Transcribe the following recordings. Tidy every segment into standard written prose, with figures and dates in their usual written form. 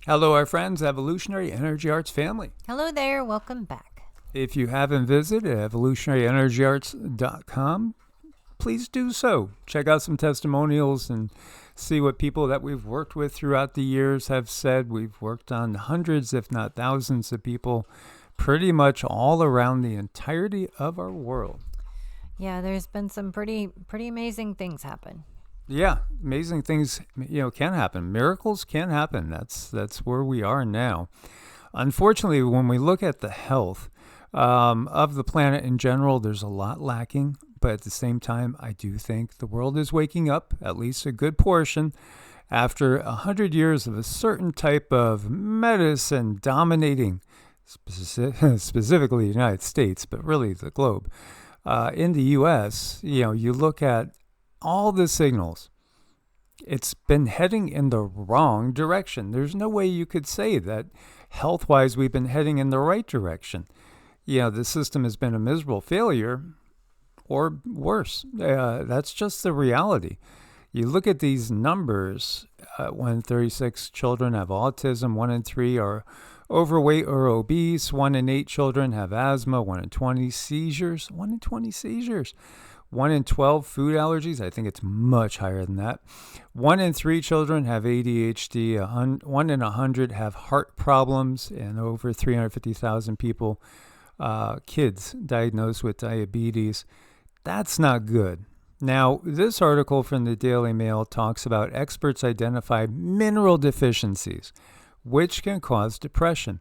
Hello, our friends, Evolutionary Energy Arts family. Hello there, welcome back. If you haven't visited evolutionaryenergyarts.com, please do so. Check out some testimonials and see what people that we've worked with throughout the years have said. We've worked on hundreds, if not thousands, of people pretty much all around the entirety of our world. Yeah, there's been some pretty amazing things happen. Yeah, amazing things, can happen. Miracles can happen. That's where we are now. Unfortunately, when we look at the health of the planet in general, there's a lot lacking. But at the same time, I do think the world is waking up, at least a good portion, after 100 years of a certain type of medicine dominating specifically the United States, but really the globe. In the U.S., you look at all the signals. It's been heading in the wrong direction. There's no way you could say that health-wise we've been heading in the right direction. The system has been a miserable failure or worse. That's just the reality. You look at these numbers, 1 in 36 children have autism, 1 in 3 are overweight or obese, 1 in 8 children have asthma, 1 in 20 seizures, 1 in 20 seizures. 1 in 12 food allergies. I think it's much higher than that. 1 in 3 children have ADHD. 1 in 100 have heart problems, and over 350,000 people, kids diagnosed with diabetes. That's not good. Now, this article from the Daily Mail talks about experts identify mineral deficiencies, which can cause depression,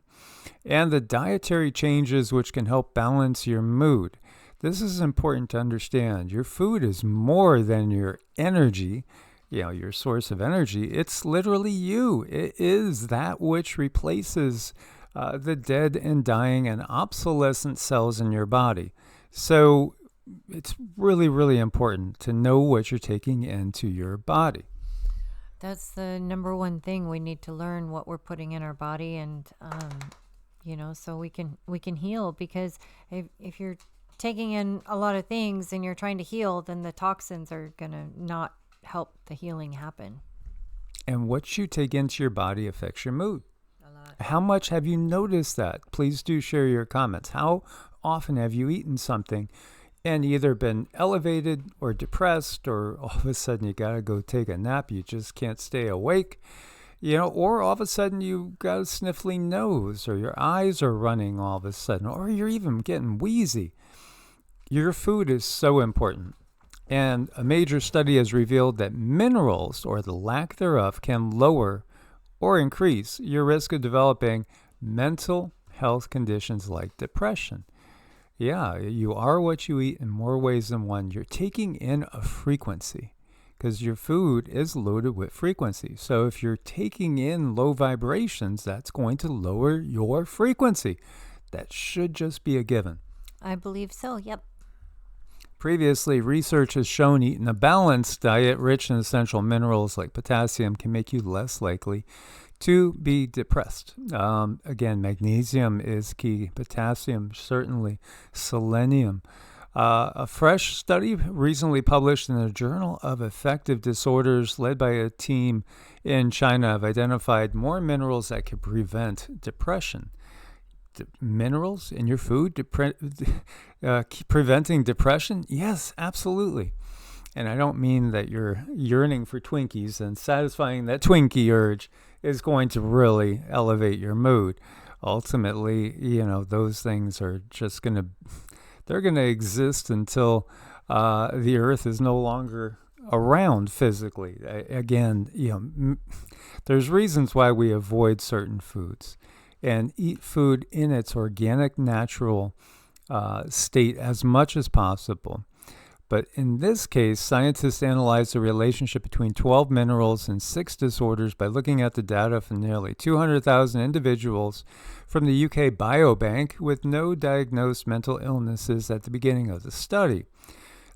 and the dietary changes which can help balance your mood. This is important to understand. Your food is more than your energy, your source of energy. It's literally you. It is that which replaces the dead and dying and obsolescent cells in your body. So it's really, really important to know what you're taking into your body. That's the number one thing. We need to learn what we're putting in our body, and so we can heal. Because if you're taking in a lot of things and you're trying to heal, then the toxins are going to not help the healing happen. And what you take into your body affects your mood. A lot. How much have you noticed that? Please do share your comments. How often have you eaten something and either been elevated or depressed, or all of a sudden you got to go take a nap, you just can't stay awake, or all of a sudden you got a sniffly nose, or your eyes are running all of a sudden, or you're even getting wheezy. Your food is so important, and a major study has revealed that minerals, or the lack thereof, can lower or increase your risk of developing mental health conditions like depression. Yeah, you are what you eat in more ways than one. You're taking in a frequency, because your food is loaded with frequency. So if you're taking in low vibrations, that's going to lower your frequency. That should just be a given. I believe so, yep. Previously, research has shown eating a balanced diet rich in essential minerals like potassium can make you less likely to be depressed. Again, magnesium is key. Potassium, certainly. Selenium. A fresh study recently published in the Journal of Affective Disorders, led by a team in China, have identified more minerals that can prevent depression. Minerals in your food preventing depression? Yes, absolutely. And I don't mean that you're yearning for Twinkies and satisfying that Twinkie urge is going to really elevate your mood. Ultimately, those things are just they're going to exist until the earth is no longer around physically. Again, there's reasons why we avoid certain foods and eat food in its organic, natural state as much as possible. But in this case, scientists analyzed the relationship between 12 minerals and 6 disorders by looking at the data from nearly 200,000 individuals from the UK Biobank with no diagnosed mental illnesses at the beginning of the study.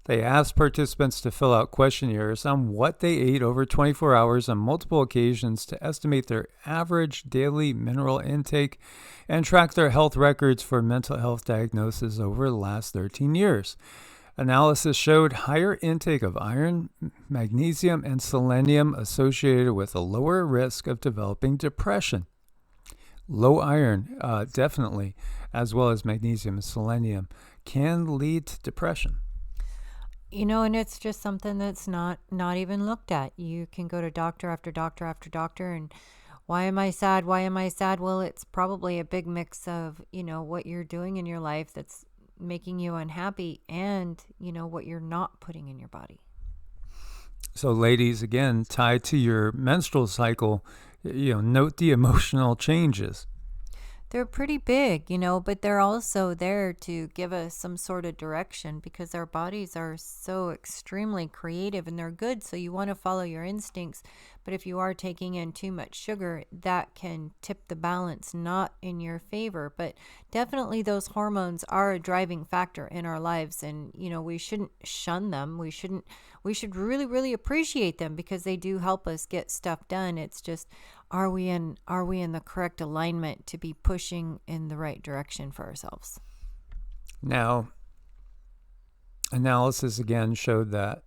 They asked participants to fill out questionnaires on what they ate over 24 hours on multiple occasions to estimate their average daily mineral intake and track their health records for mental health diagnosis over the last 13 years. Analysis showed higher intake of iron, magnesium, and selenium associated with a lower risk of developing depression. Low iron, definitely, as well as magnesium and selenium, can lead to depression. And it's just something that's not even looked at. You can go to doctor after doctor after doctor, and why am I sad? Why am I sad? Well, it's probably a big mix of, what you're doing in your life that's making you unhappy, and, what you're not putting in your body. So ladies, again, tied to your menstrual cycle, note the emotional changes. They're pretty big, but they're also there to give us some sort of direction, because our bodies are so extremely creative and they're good. So you want to follow your instincts. But if you are taking in too much sugar, that can tip the balance not in your favor. But definitely those hormones are a driving factor in our lives. And, we shouldn't shun them. We should really, really appreciate them, because they do help us get stuff done. It's just, are we in the correct alignment to be pushing in the right direction for ourselves? Now, analysis again showed that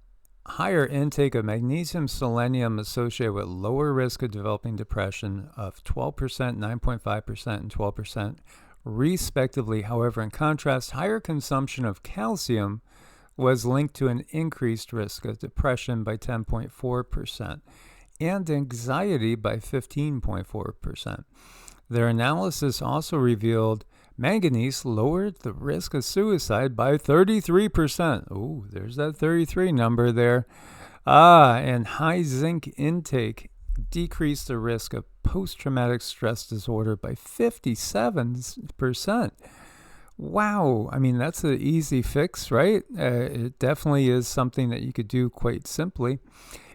higher intake of magnesium, selenium associated with lower risk of developing depression of 12%, 9.5%, and 12% respectively. However, in contrast, higher consumption of calcium was linked to an increased risk of depression by 10.4%. and anxiety by 15.4%. Their analysis also revealed manganese lowered the risk of suicide by 33%. Oh, there's that 33 number there. And high zinc intake decreased the risk of post-traumatic stress disorder by 57%. Wow. I mean, that's an easy fix, right? It definitely is something that you could do quite simply.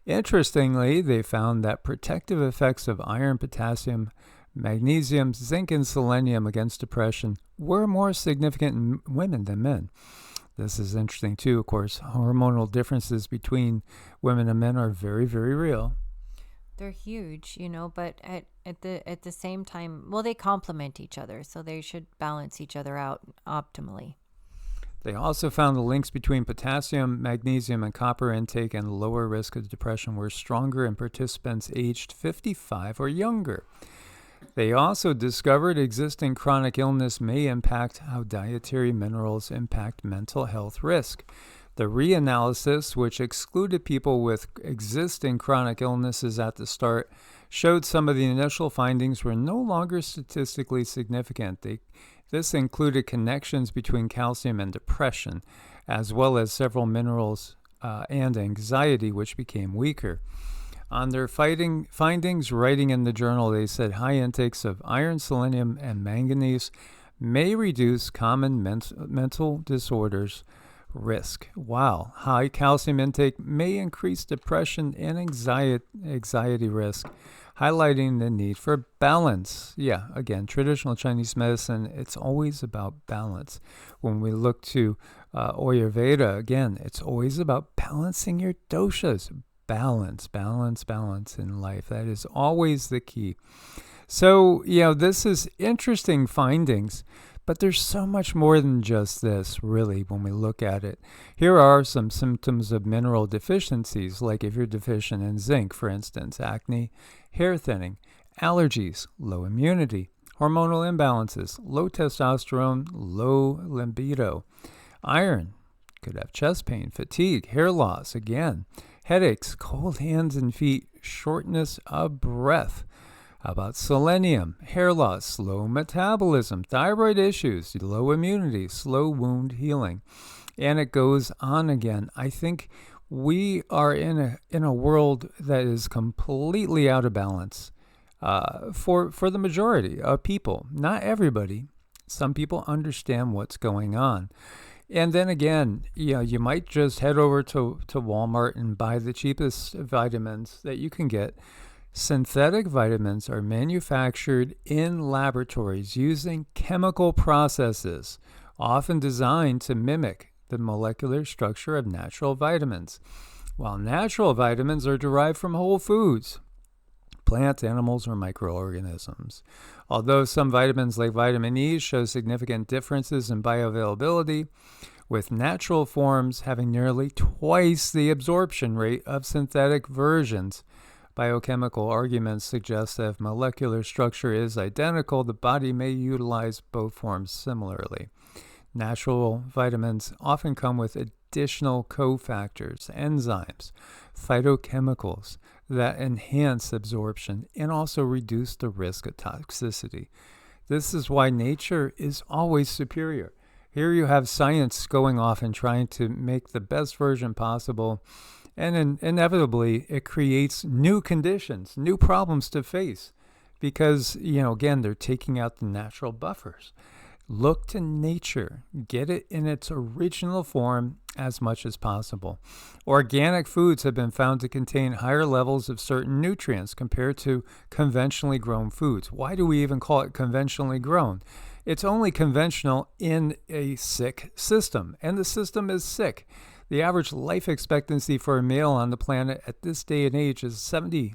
Interestingly, they found that protective effects of iron, potassium, magnesium, zinc, and selenium against depression were more significant in women than men. This is interesting too. Of course, hormonal differences between women and men are very, very real. They're huge, but at the same time, well, they complement each other, so they should balance each other out optimally. They also found the links between potassium, magnesium, and copper intake and lower risk of depression were stronger in participants aged 55 or younger. They also discovered existing chronic illness may impact how dietary minerals impact mental health risk. The reanalysis, which excluded people with existing chronic illnesses at the start, showed some of the initial findings were no longer statistically significant. This included connections between calcium and depression, as well as several minerals and anxiety, which became weaker. On their findings, writing in the journal, they said high intakes of iron, selenium, and manganese may reduce common mental disorders risk, while high calcium intake may increase depression and anxiety risk, highlighting the need for balance. Yeah, again, traditional Chinese medicine, it's always about balance. When we look to Ayurveda, again, it's always about balancing your doshas. Balance in life. That is always the key. So, this is interesting findings, but there's so much more than just this, really, when we look at it. Here are some symptoms of mineral deficiencies, like if you're deficient in zinc, for instance, acne, hair thinning, allergies, low immunity, hormonal imbalances, low testosterone, low libido. Iron, could have chest pain, fatigue, hair loss, again, headaches, cold hands and feet, shortness of breath. How about selenium, hair loss, slow metabolism, thyroid issues, low immunity, slow wound healing, and it goes on again. I think we are in a world that is completely out of balance for the majority of people. Not everybody. Some people understand what's going on. And then again, you might just head over to Walmart and buy the cheapest vitamins that you can get. Synthetic vitamins are manufactured in laboratories using chemical processes, often designed to mimic the molecular structure of natural vitamins, while natural vitamins are derived from whole foods, plants, animals, or microorganisms. Although some vitamins like vitamin E show significant differences in bioavailability, with natural forms having nearly twice the absorption rate of synthetic versions, Biochemical arguments suggest that if molecular structure is identical, the body may utilize both forms similarly. Natural vitamins often come with additional cofactors, enzymes, phytochemicals that enhance absorption and also reduce the risk of toxicity. This is why nature is always superior. Here you have science going off and trying to make the best version possible, and inevitably it creates new conditions, new problems to face because, again, they're taking out the natural buffers. Look to nature. Get it in its original form as much as possible. Organic foods have been found to contain higher levels of certain nutrients compared to conventionally grown foods. Why do we even call it conventionally grown? It's only conventional in a sick system, and the system is sick. The average life expectancy for a male on the planet at this day and age is 70.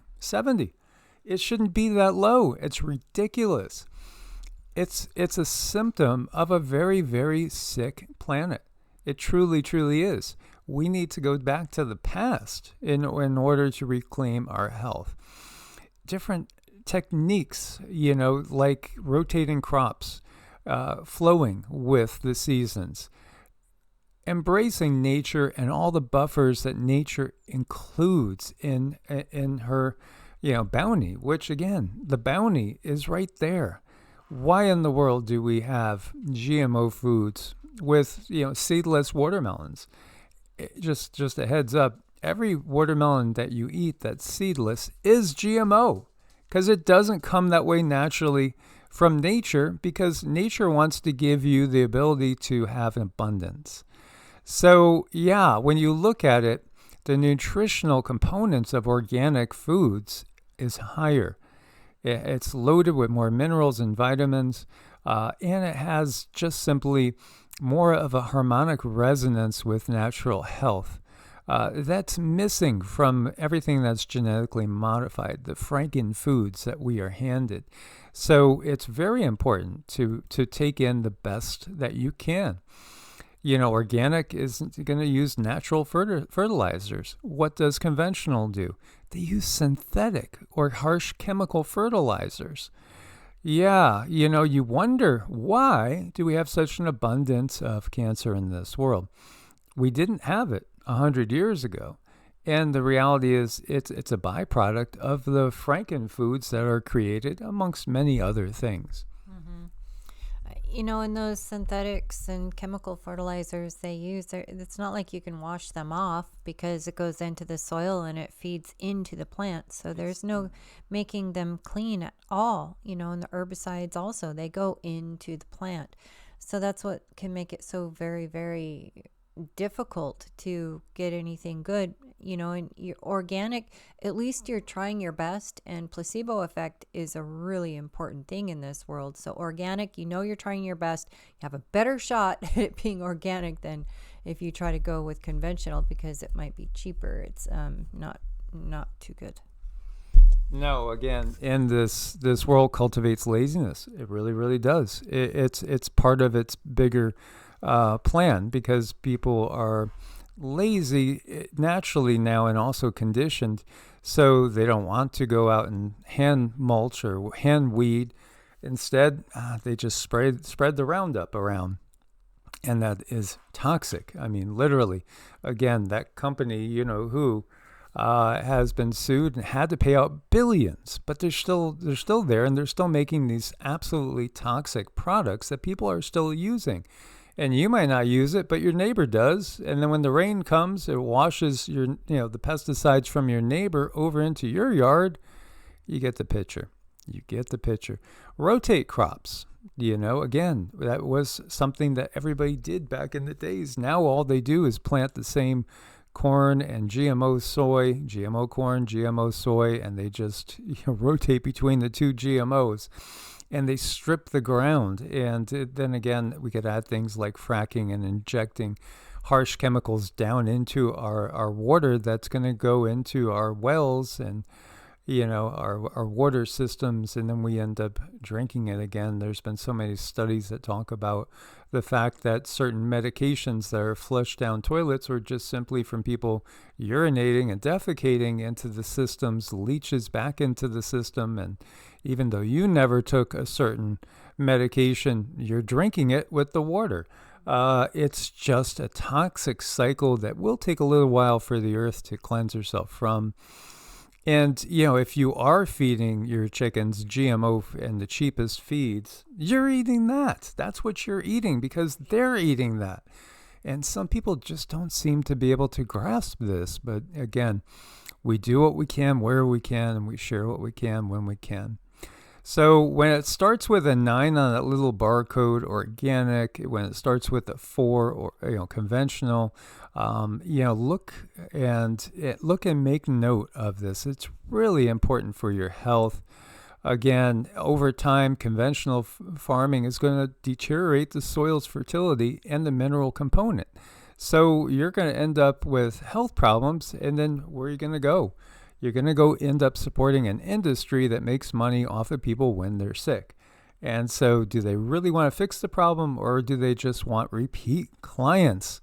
It shouldn't be that low. It's ridiculous. It's a symptom of a very, very sick planet. It truly, truly is. We need to go back to the past in order to reclaim our health. Different techniques, like rotating crops, flowing with the seasons, embracing nature and all the buffers that nature includes in her, bounty, which again, the bounty is right there. Why in the world do we have GMO foods with, seedless watermelons? Just a heads up, every watermelon that you eat that's seedless is GMO because it doesn't come that way naturally from nature, because nature wants to give you the ability to have an abundance. So, when you look at it, the nutritional components of organic foods is higher. It's loaded with more minerals and vitamins, and it has just simply more of a harmonic resonance with natural health. That's missing from everything that's genetically modified, the Franken foods that we are handed. So it's very important to take in the best that you can. Organic isn't going to use natural fertilizers. What does conventional do? They use synthetic or harsh chemical fertilizers. You wonder, why do we have such an abundance of cancer in this world? We didn't have it 100 years ago. And the reality is it's a byproduct of the Franken foods that are created, amongst many other things. Mm-hmm. In those synthetics and chemical fertilizers they use, it's not like you can wash them off because it goes into the soil and it feeds into the plant. So there's no making them clean at all. And the herbicides also, they go into the plant. So that's what can make it so very, very difficult to get anything good. And you're organic, at least you're trying your best, and placebo effect is a really important thing in this world. So organic, you're trying your best, you have a better shot at it being organic than if you try to go with conventional, because it might be cheaper. It's not too good. No, again, and this world cultivates laziness. It really, really does. It's part of its bigger plan, because people are lazy naturally now and also conditioned, so they don't want to go out and hand mulch or hand weed. Instead, they just spread the Roundup around, and that is toxic. I mean, literally. Again, that company, who has been sued and had to pay out billions, but they're still there, and they're still making these absolutely toxic products that people are still using. And you might not use it, but your neighbor does. And then when the rain comes, it washes the pesticides from your neighbor over into your yard. You get the picture. Rotate crops. Again, that was something that everybody did back in the days. Now all they do is plant the same corn and GMO soy, GMO corn, GMO soy, and they just rotate between the two GMOs. And they strip the ground. And then again, we could add things like fracking and injecting harsh chemicals down into our water that's going to go into our wells. And, our water systems, and then we end up drinking it again. There's been so many studies that talk about the fact that certain medications that are flushed down toilets or just simply from people urinating and defecating into the systems leaches back into the system. And even though you never took a certain medication, you're drinking it with the water. It's just a toxic cycle that will take a little while for the earth to cleanse herself from. And, if you are feeding your chickens GMO and the cheapest feeds, you're eating that. That's what you're eating because they're eating that. And some people just don't seem to be able to grasp this. But again, we do what we can, where we can, and we share what we can when we can. So when it starts with a 9 on that little barcode, organic, when it starts with a 4 or conventional, look and make note of this. It's really important for your health. Again, over time, conventional farming is going to deteriorate the soil's fertility and the mineral component. So you're going to end up with health problems, and then where are you going to go? You're going to go end up supporting an industry that makes money off of people when they're sick. And so do they really want to fix the problem, or do they just want repeat clients?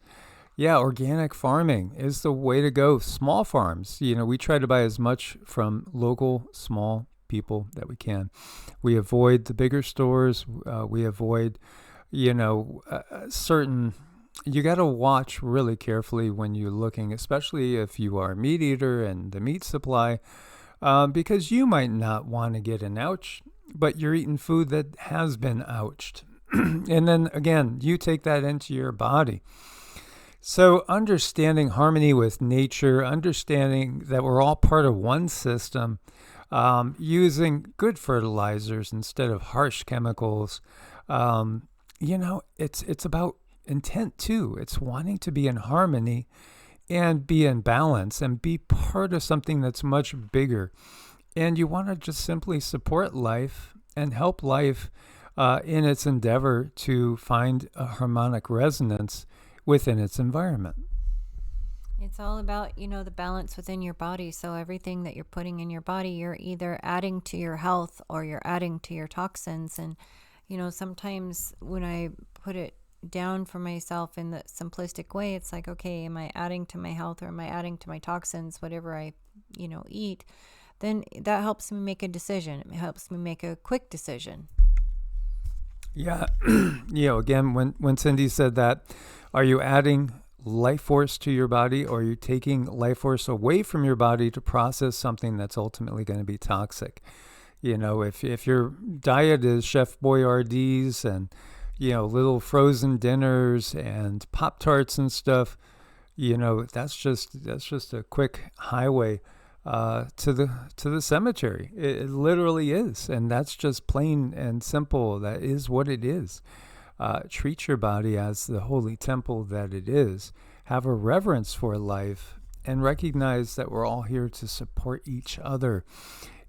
Yeah, organic farming is the way to go. Small farms, we try to buy as much from local small people that we can. We avoid the bigger stores. We avoid, certain... You got to watch really carefully when you're looking, especially if you are a meat eater and the meat supply, because you might not want to get an ouch, but you're eating food that has been ouched. And then again, you take that into your body. So understanding harmony with nature, understanding that we're all part of one system, using good fertilizers instead of harsh chemicals, it's about intent too. It's wanting to be in harmony and be in balance and be part of something that's much bigger. And you want to just simply support life and help life in its endeavor to find a harmonic resonance within its environment. It's all about, the balance within your body. So everything that you're putting in your body, you're either adding to your health or you're adding to your toxins. And, sometimes when I put it down for myself in the simplistic way, it's like, okay, am I adding to my health or am I adding to my toxins, whatever I, eat? Then that helps me make a decision. It helps me make a quick decision. Yeah. Again, when Cindy said that, are you adding life force to your body, or are you taking life force away from your body to process something that's ultimately going to be toxic? If your diet is Chef Boyardee's and little frozen dinners and Pop-Tarts and stuff, that's just a quick highway to the cemetery. It literally is, and that's just plain and simple. That is what it is. Treat your body as the holy temple that it is. Have a reverence for life and recognize that we're all here to support each other.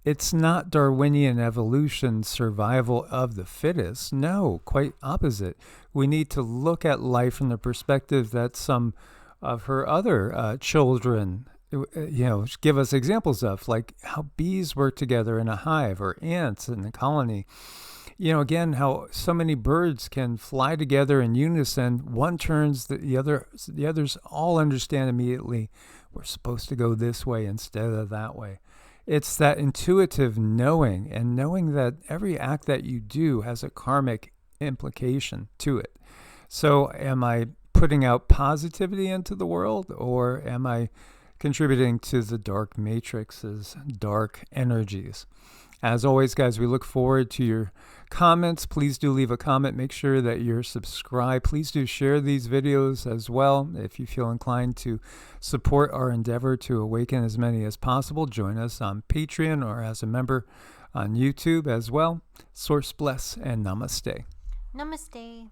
It's not Darwinian evolution, survival of the fittest. No, quite opposite. We need to look at life from the perspective that some of her other children, give us examples of, like how bees work together in a hive or ants in a colony. Again, how so many birds can fly together in unison. One turns, the others all understand immediately, we're supposed to go this way instead of that way. It's that intuitive knowing, and knowing that every act that you do has a karmic implication to it. So am I putting out positivity into the world, or am I contributing to the dark matrix's dark energies? As always, guys, we look forward to your comments. Please do leave a comment. Make sure that you're subscribed. Please do share these videos as well. If you feel inclined to support our endeavor to awaken as many as possible, join us on Patreon or as a member on YouTube as well. Source bless and namaste. Namaste.